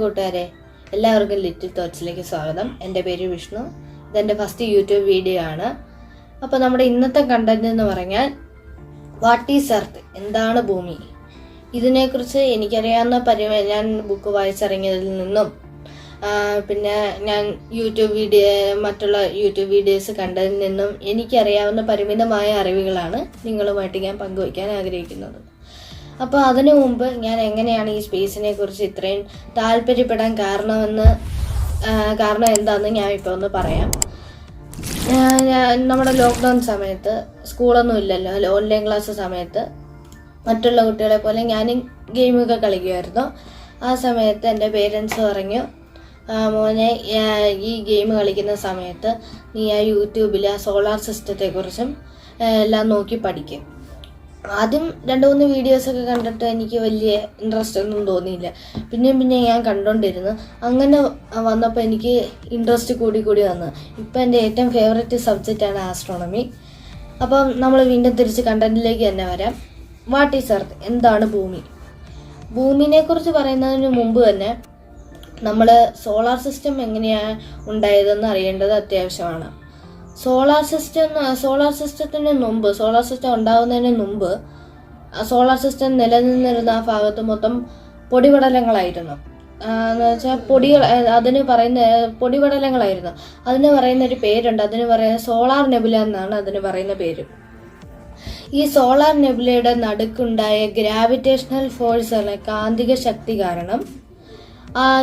കൂട്ടുകാരെ, എല്ലാവർക്കും ലിറ്റിൽ തോട്ട്സിലേക്ക് സ്വാഗതം. എൻ്റെ പേര് വിഷ്ണു. ഇതെൻ്റെ ഫസ്റ്റ് യൂട്യൂബ് വീഡിയോ ആണ്. അപ്പോൾ നമ്മുടെ ഇന്നത്തെ കണ്ടന്റ് എന്ന് പറഞ്ഞാൽ വാട്ട് ഈസ് എർത്ത്, എന്താണ് ഭൂമി. ഇതിനെക്കുറിച്ച് എനിക്കറിയാവുന്ന ഞാൻ ബുക്ക് വായിച്ചിറങ്ങിയതിൽ നിന്നും പിന്നെ ഞാൻ മറ്റുള്ള യൂട്യൂബ് വീഡിയോസ് കണ്ടതിൽ നിന്നും എനിക്കറിയാവുന്ന പരിമിതമായ അറിവുകളാണ് നിങ്ങളുമായിട്ട് ഞാൻ പങ്കുവയ്ക്കാൻ ആഗ്രഹിക്കുന്നത്. അപ്പോൾ അതിനു മുമ്പ് ഞാൻ എങ്ങനെയാണ് ഈ സ്പേസിനെ കുറിച്ച് ഇത്രയും താല്പര്യപ്പെടാൻ കാരണം എന്താണെന്ന് ഞാൻ ഇപ്പോൾ ഒന്ന് പറയാം. നമ്മുടെ ലോക്ക്ഡൗൺ സമയത്ത് സ്കൂളൊന്നും ഇല്ലല്ലോ, ഓൺലൈൻ ക്ലാസ് സമയത്ത് മറ്റുള്ള കുട്ടികളെ പോലെ ഞാനും ഗെയിമൊക്കെ കളിക്കുമായിരുന്നു. ആ സമയത്ത് എൻ്റെ പേരൻസ് പറഞ്ഞു, മോനെ ഈ ഗെയിം കളിക്കുന്ന സമയത്ത് നീ ആ യൂട്യൂബിൽ ആ സോളാർ സിസ്റ്റത്തെക്കുറിച്ചും എല്ലാം നോക്കി പഠിക്കും. ആദ്യം 2-3 വീഡിയോസൊക്കെ കണ്ടിട്ട് എനിക്ക് വലിയ ഇൻട്രസ്റ്റ് ഒന്നും തോന്നിയില്ല. പിന്നെ ഞാൻ കണ്ടുകൊണ്ടിരുന്നു. അങ്ങനെ വന്നപ്പോൾ എനിക്ക് ഇൻട്രസ്റ്റ് കൂടി വന്നു. ഇപ്പം എൻ്റെ ഏറ്റവും ഫേവറേറ്റ് സബ്ജക്റ്റാണ് ആസ്ട്രോണമി. അപ്പം നമ്മൾ വീണ്ടും തിരിച്ച് കണ്ടന്റിലേക്ക് തന്നെ വരാം. വാട്ട് ഈസ് എർത്ത്, എന്താണ് ഭൂമി. ഭൂമിനെക്കുറിച്ച് പറയുന്നതിന് മുമ്പ് തന്നെ നമ്മൾ സോളാർ സിസ്റ്റം എങ്ങനെയാണ് ഉണ്ടായതെന്ന് അറിയേണ്ടത് അത്യാവശ്യമാണ്. സോളാർ സിസ്റ്റം ഉണ്ടാകുന്നതിന് മുമ്പ് സോളാർ സിസ്റ്റം നിലനിന്നിരുന്ന ആ ഭാഗത്ത് മൊത്തം പൊടിപടലങ്ങളായിരുന്നു. എന്ന് വെച്ചാൽ പൊടിപടലങ്ങളായിരുന്നു. അതിന് പറയുന്ന ഒരു പേരുണ്ട്. അതിന് പറയുന്നത് സോളാർ നെബുല എന്നാണ് അതിന് പറയുന്ന പേര്. ഈ സോളാർ നെബുലയുടെ നടുക്കുണ്ടായ ഗ്രാവിറ്റേഷണൽ ഫോഴ്സ് അല്ലെ കാന്തിക ശക്തി കാരണം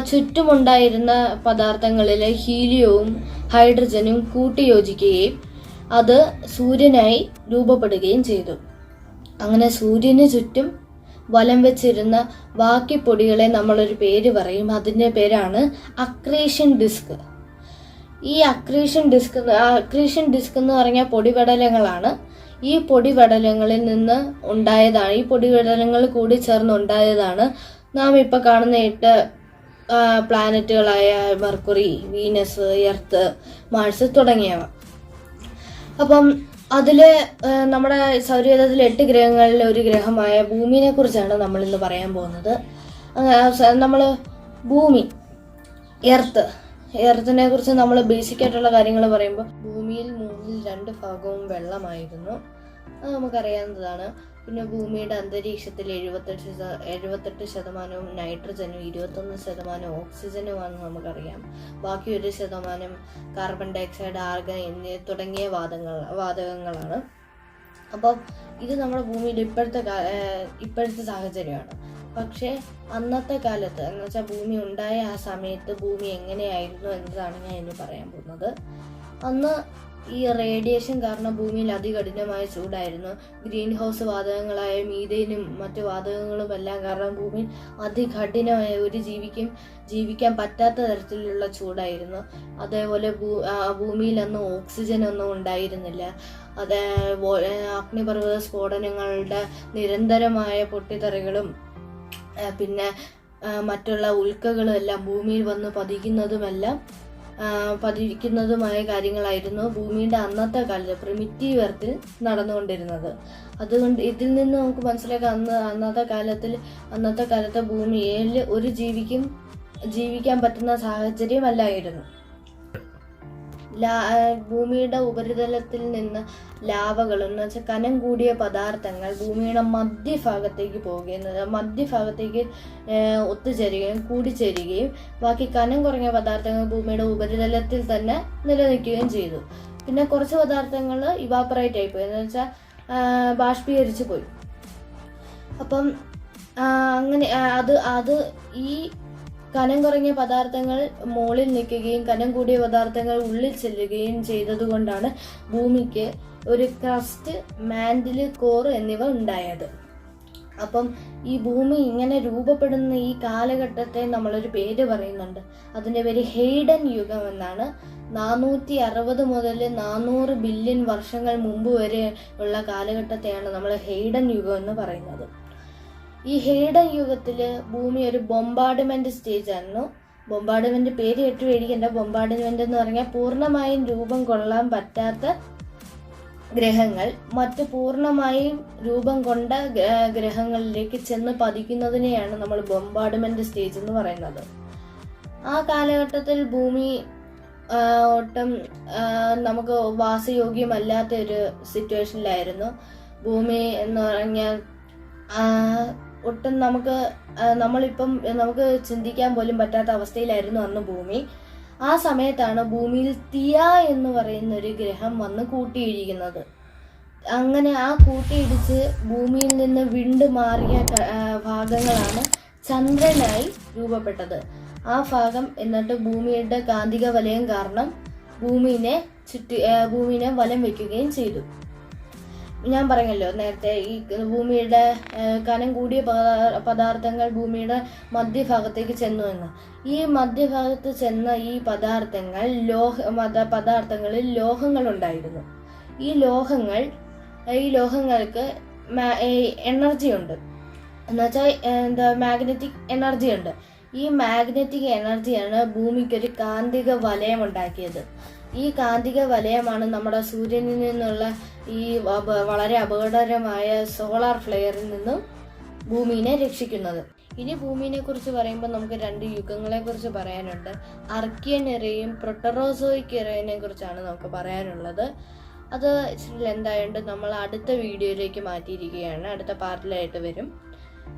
ചുറ്റുമുണ്ടായിരുന്ന പദാർത്ഥങ്ങളിൽ ഹീലിയവും ഹൈഡ്രജനും കൂട്ടിയോജിക്കുകയും അത് സൂര്യനായി രൂപപ്പെടുകയും ചെയ്തു. അങ്ങനെ സൂര്യന് ചുറ്റും വലം വെച്ചിരുന്ന ബാക്കി പൊടികളെ നമ്മളൊരു പേര് പറയും. അതിൻ്റെ പേരാണ് അക്രീഷൻ ഡിസ്ക്. ഈ അക്രീഷൻ ഡിസ്ക് എന്ന് പറഞ്ഞാൽ പൊടിപടലങ്ങളാണ്. ഈ പൊടിപടലങ്ങളിൽ നിന്ന് ഉണ്ടായതാണ്, ഈ പൊടിപടലങ്ങൾ കൂടി ചേർന്നുണ്ടായതാണ് നാം ഇപ്പോൾ കാണുന്ന 8 പ്ലാനറ്റുകളായ മെർക്കുറി, വീനസ്, എർത്ത്, മാർസ് തുടങ്ങിയവ. അപ്പം അതിൽ നമ്മുടെ സൗരയൂഥത്തിലെ 8 ഗ്രഹങ്ങളിലെ ഒരു ഗ്രഹമായ ഭൂമിയെ കുറിച്ചാണ് നമ്മൾ ഇന്ന് പറയാൻ പോകുന്നത്. ഭൂമി, എർത്തിനെ കുറിച്ച് നമ്മൾ ബേസിക് ആയിട്ടുള്ള കാര്യങ്ങൾ പറയുമ്പോൾ ഭൂമിയിൽ 2 ഭാഗവും വെള്ളമായിരുന്നു. അത് നമുക്കറിയാവുന്നതാണ്. പിന്നെ ഭൂമിയുടെ അന്തരീക്ഷത്തിൽ 78% നൈട്രജനും 21% ഓക്സിജനുമാണെന്ന് നമുക്കറിയാം. ബാക്കി 1% കാർബൺ ഡയോക്സൈഡ്, ആർഗൺ തുടങ്ങിയ വാതകങ്ങളാണ്. അപ്പം ഇത് നമ്മുടെ ഭൂമിയുടെ ഇപ്പോഴത്തെ സാഹചര്യമാണ്. പക്ഷേ അന്നത്തെ കാലത്ത് എന്ന് വെച്ചാൽ ഭൂമി ഉണ്ടായ ആ സമയത്ത് ഭൂമി എങ്ങനെയായിരുന്നു എന്നതാണ് ഞാൻ ഇനി പറയാൻ പോകുന്നത്. അന്ന് ഈ റേഡിയേഷൻ കാരണം ഭൂമിയിൽ അതികഠിനമായ ചൂടായിരുന്നു. ഗ്രീൻ ഹൗസ് വാതകങ്ങളായ മീഥേനും മറ്റു വാതകങ്ങളും എല്ലാം കാരണം ഭൂമിയിൽ അതികഠിനമായ ഒരു ജീവിക്കാൻ പറ്റാത്ത തരത്തിലുള്ള ചൂടായിരുന്നു. അതേപോലെ ഭൂമിയിൽ അന്ന് ഓക്സിജൻ ഒന്നും ഉണ്ടായിരുന്നില്ല. അഗ്നിപർവ്വത സ്ഫോടനങ്ങളുടെ നിരന്തരമായ പൊട്ടിത്തെറികളും പിന്നെ മറ്റുള്ള ഉൽക്കകളും എല്ലാം ഭൂമിയിൽ വന്ന് പതിക്കുന്നതുമായ കാര്യങ്ങളായിരുന്നു ഭൂമിയുടെ അന്നത്തെ കാലത്ത് പ്രിമിറ്റീവ് എർത്തിൽ നടന്നുകൊണ്ടിരുന്നത്. അതുകൊണ്ട് ഇതിൽ നിന്ന് നമുക്ക് മനസ്സിലാക്കാം അന്നത്തെ കാലത്ത് ഭൂമിയിൽ ഒരു ജീവിക്കാൻ പറ്റുന്ന സാഹചര്യമല്ലായിരുന്നു. ഭൂമിയുടെ ഉപരിതലത്തിൽ നിന്ന് ലാവകൾ എന്ന് വെച്ചാൽ കനം കൂടിയ പദാർത്ഥങ്ങൾ ഭൂമിയുടെ മധ്യഭാഗത്തേക്ക് ഒത്തുചേരുകയും കൂടിച്ചേരുകയും ബാക്കി കനം കുറഞ്ഞ പദാർത്ഥങ്ങൾ ഭൂമിയുടെ ഉപരിതലത്തിൽ തന്നെ നിലനിൽക്കുകയും ചെയ്തു. പിന്നെ കുറച്ച് പദാർത്ഥങ്ങൾ ഇവാപ്പറേറ്റ് ആയിപ്പോയി, എന്ന് വെച്ചാൽ ബാഷ്പീകരിച്ചു പോയി. അപ്പം അങ്ങനെ അത് ഈ കനം കുറഞ്ഞ പദാർത്ഥങ്ങൾ മുകളിൽ നിൽക്കുകയും കനം കൂടിയ പദാർത്ഥങ്ങൾ ഉള്ളിൽ ചെല്ലുകയും ചെയ്തതുകൊണ്ടാണ് ഭൂമിക്ക് ഒരു ക്രസ്റ്റ്, മാന്റില്, കോർ എന്നിവ ഉണ്ടായത്. അപ്പം ഈ ഭൂമി ഇങ്ങനെ രൂപപ്പെടുന്ന ഈ കാലഘട്ടത്തെ നമ്മളൊരു പേര് പറയുന്നുണ്ട്. അതിൻ്റെ പേര് ഹെയ്ഡൻ യുഗം എന്നാണ്. 460 മുതൽ 400 ബില്യൺ വർഷങ്ങൾ മുമ്പ് വരെ ഉള്ള കാലഘട്ടത്തെയാണ് നമ്മൾ ഹെയ്ഡൻ യുഗം എന്ന് പറയുന്നത്. ഈ ഹെയ്ഡൻ യുഗത്തിൽ ഭൂമി ഒരു ബൊമ്പാർഡ്മെന്റ് സ്റ്റേജ് ആയിരുന്നു. ബൊമ്പാർഡ്മെന്റ് പേര് കേട്ട് പേടിക്കേണ്ട. ബൊമ്പാർഡ്മെന്റ് എന്ന് പറഞ്ഞാൽ പൂർണ്ണമായും രൂപം കൊള്ളാൻ പറ്റാത്ത ഗ്രഹങ്ങൾ മറ്റ് പൂർണ്ണമായും രൂപം കൊണ്ട ഗ്രഹങ്ങളിലേക്ക് ചെന്ന് പതിക്കുന്നതിനെയാണ് നമ്മൾ ബൊമ്പാർഡ്മെന്റ് സ്റ്റേജ് എന്ന് പറയുന്നത്. ആ കാലഘട്ടത്തിൽ ഭൂമി ഒട്ടും നമുക്ക് വാസയോഗ്യമല്ലാത്ത ഒരു സിറ്റുവേഷനിലായിരുന്നു. ഭൂമി എന്ന് പറഞ്ഞാൽ ഒട്ടും നമുക്ക് ചിന്തിക്കാൻ പോലും പറ്റാത്ത അവസ്ഥയിലായിരുന്നു അന്ന് ഭൂമി. ആ സമയത്താണ് ഭൂമിയിൽ തിയ എന്ന് പറയുന്ന ഒരു ഗ്രഹം വന്ന് കൂട്ടിയിടിക്കുന്നത്. അങ്ങനെ ആ കൂട്ടിയിടിച്ച് ഭൂമിയിൽ നിന്ന് വിണ്ടു മാറിയ ഭാഗങ്ങളാണ് ചന്ദ്രനായി രൂപപ്പെട്ടത്. ആ ഭാഗം എന്നിട്ട് ഭൂമിയുടെ കാന്തിക വലയം കാരണം ഭൂമിനെ വലം വയ്ക്കുകയും ചെയ്തു. ഞാൻ പറഞ്ഞല്ലോ നേരത്തെ, ഈ ഭൂമിയുടെ കനം കൂടിയ പദാർത്ഥങ്ങൾ ഭൂമിയുടെ മധ്യഭാഗത്തേക്ക് ചെന്നു എന്ന്. ഈ മധ്യഭാഗത്ത് ചെന്ന ഈ പദാർത്ഥങ്ങളിൽ ലോഹങ്ങളുണ്ടായിരുന്നു. ഈ ലോഹങ്ങൾക്ക് എനർജി ഉണ്ട്, എന്നുവെച്ചാൽ മാഗ്നറ്റിക് എനർജി ഉണ്ട്. ഈ മാഗ്നറ്റിക് എനർജിയാണ് ഭൂമിക്കൊരു കാന്തിക വലയം ഉണ്ടാക്കിയത്. ഈ കാന്തിക വലയമാണ് നമ്മുടെ സൂര്യനിൽ നിന്നുള്ള ഈ വളരെ അപകടകരമായ സോളാർ ഫ്ലെയറിൽ നിന്നും ഭൂമിയെ രക്ഷിക്കുന്നത്. ഇനി ഭൂമിയെ കുറിച്ച് പറയുമ്പോൾ നമുക്ക് 2 യുഗങ്ങളെ കുറിച്ച് പറയാനുണ്ട്. ആർക്കിയൻ എറയും പ്രൊട്ടറോസോയിക് എറയെ കുറിച്ചാണ് നമുക്ക് പറയാനുള്ളത്. അത് എന്തായുണ്ട് നമ്മൾ അടുത്ത വീഡിയോയിലേക്ക് മാറ്റിയിരിക്കുകയാണ്, അടുത്ത പാർട്ടിലായിട്ട് വരും.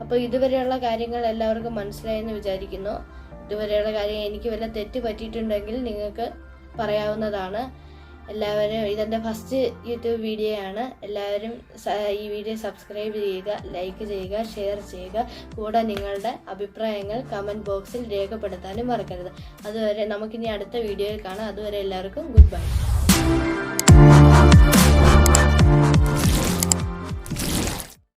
അപ്പോൾ ഇതുവരെയുള്ള കാര്യങ്ങൾ എല്ലാവർക്കും മനസ്സിലായെന്ന് വിചാരിക്കുന്നു. ഇതുവരെയുള്ള കാര്യം എനിക്ക് വല്ല തെറ്റ് പറ്റിയിട്ടുണ്ടെങ്കിൽ നിങ്ങൾക്ക് പറയാവുന്നതാണ്. എല്ലാവരും, ഇതെൻ്റെ ഫസ്റ്റ് യൂട്യൂബ് വീഡിയോ ആണ്. എല്ലാവരും ഈ വീഡിയോ സബ്സ്ക്രൈബ് ചെയ്യുക, ലൈക്ക് ചെയ്യുക, ഷെയർ ചെയ്യുക. കൂടെ നിങ്ങളുടെ അഭിപ്രായങ്ങൾ കമൻറ്റ് ബോക്സിൽ രേഖപ്പെടുത്താനും മറക്കരുത്. അതുവരെ നമുക്കിനി അടുത്ത വീഡിയോയിൽ കാണാം. അതുവരെ എല്ലാവർക്കും ഗുഡ് ബൈ.